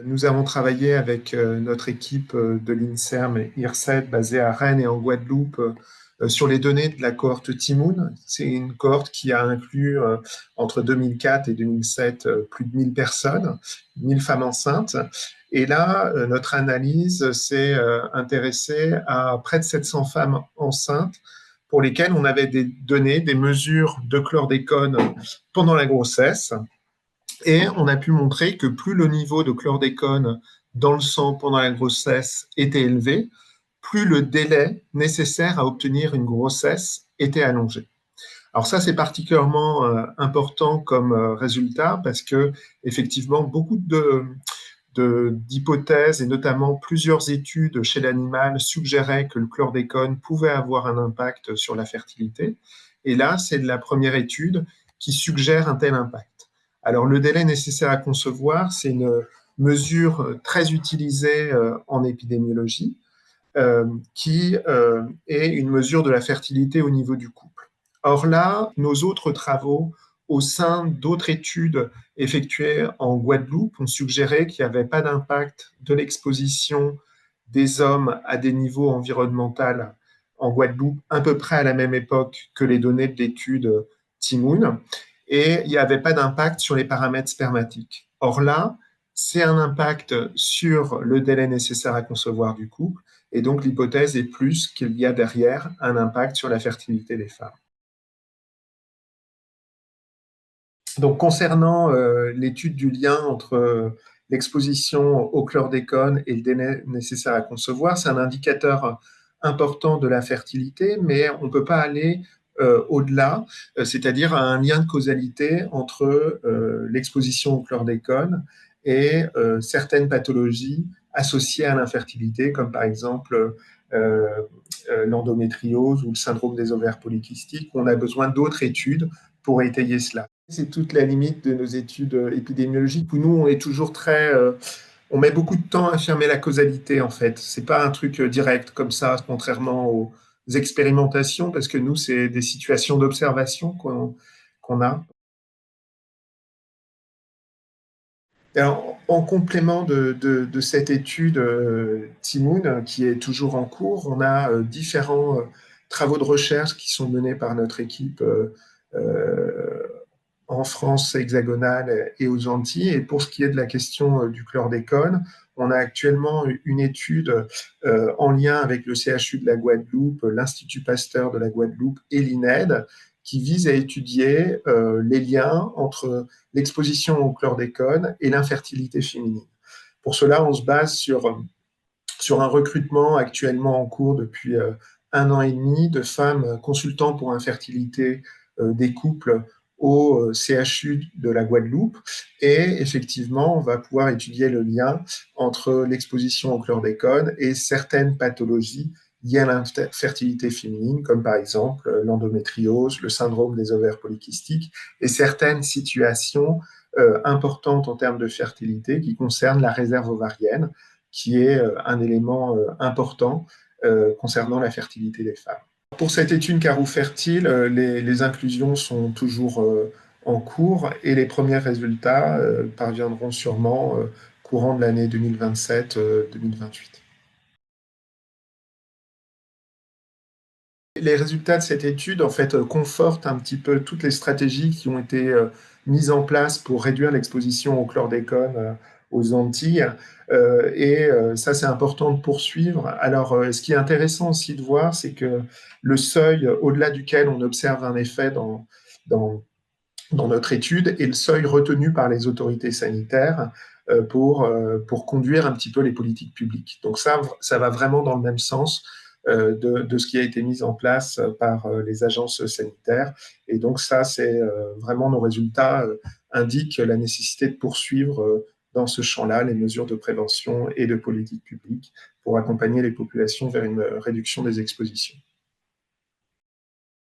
Nous avons travaillé avec notre équipe de l'INSERM et IRSED basée à Rennes et en Guadeloupe sur les données de la cohorte Timoun. C'est une cohorte qui a inclus entre 2004 et 2007 plus de 1000 personnes, 1000 femmes enceintes. Et là, notre analyse s'est intéressée à près de 700 femmes enceintes pour lesquelles on avait des données, des mesures de chlordécone pendant la grossesse. Et on a pu montrer que plus le niveau de chlordécone dans le sang pendant la grossesse était élevé, plus le délai nécessaire à obtenir une grossesse était allongé. Alors ça, c'est particulièrement important comme résultat parce que effectivement, beaucoup d'hypothèses et notamment plusieurs études chez l'animal suggéraient que le chlordécone pouvait avoir un impact sur la fertilité. Et là, c'est la première étude qui suggère un tel impact. Alors, le délai nécessaire à concevoir, c'est une mesure très utilisée en épidémiologie, qui est une mesure de la fertilité au niveau du couple. Or là, nos autres travaux au sein d'autres études effectuées en Guadeloupe ont suggéré qu'il n'y avait pas d'impact de l'exposition des hommes à des niveaux environnementaux en Guadeloupe à peu près à la même époque que les données de l'étude Timoun, et il n'y avait pas d'impact sur les paramètres spermatiques. Or là, c'est un impact sur le délai nécessaire à concevoir du couple, et donc l'hypothèse est plus qu'il y a derrière un impact sur la fertilité des femmes. Donc concernant l'étude du lien entre l'exposition au chlordécone et le délai nécessaire à concevoir, c'est un indicateur important de la fertilité, mais on ne peut pas aller au-delà, c'est-à-dire à un lien de causalité entre l'exposition au chlordécone et certaines pathologies associées à l'infertilité, comme par exemple l'endométriose ou le syndrome des ovaires polykystiques. On a besoin d'autres études pour étayer cela. C'est toute la limite de nos études épidémiologiques où nous, on est toujours très... on met beaucoup de temps à affirmer la causalité, en fait. C'est pas un truc direct comme ça, contrairement aux expérimentations, parce que nous, c'est des situations d'observation qu'on a. Alors, en complément de cette étude Timoun, qui est toujours en cours, on a différents travaux de recherche qui sont menés par notre équipe en France hexagonale et aux Antilles. Et pour ce qui est de la question du chlordécone, on a actuellement une étude en lien avec le CHU de la Guadeloupe, l'Institut Pasteur de la Guadeloupe et l'INED, qui vise à étudier les liens entre l'exposition au chlordécone et l'infertilité féminine. Pour cela, on se base sur un recrutement actuellement en cours depuis 1 an et demi de femmes consultant pour infertilité des couples au CHU de la Guadeloupe. Et effectivement, on va pouvoir étudier le lien entre l'exposition au chlordécone et certaines pathologies liées à l'infertilité féminine, comme par exemple l'endométriose, le syndrome des ovaires polykystiques et certaines situations importantes en termes de fertilité qui concernent la réserve ovarienne, qui est un élément important concernant la fertilité des femmes. Pour cette étude Carreau fertile, les inclusions sont toujours en cours et les premiers résultats parviendront sûrement courant de l'année 2027-2028. Les résultats de cette étude, en fait, confortent un petit peu toutes les stratégies qui ont été mises en place pour réduire l'exposition au chlordécone aux Antilles. Et ça, c'est important de poursuivre. Alors, ce qui est intéressant aussi de voir, c'est que le seuil au-delà duquel on observe un effet dans, dans notre étude est le seuil retenu par les autorités sanitaires pour conduire un petit peu les politiques publiques. Donc ça va vraiment dans le même sens de ce qui a été mis en place par les agences sanitaires. Et donc ça, c'est vraiment nos résultats indiquent la nécessité de poursuivre dans ce champ-là les mesures de prévention et de politique publique pour accompagner les populations vers une réduction des expositions.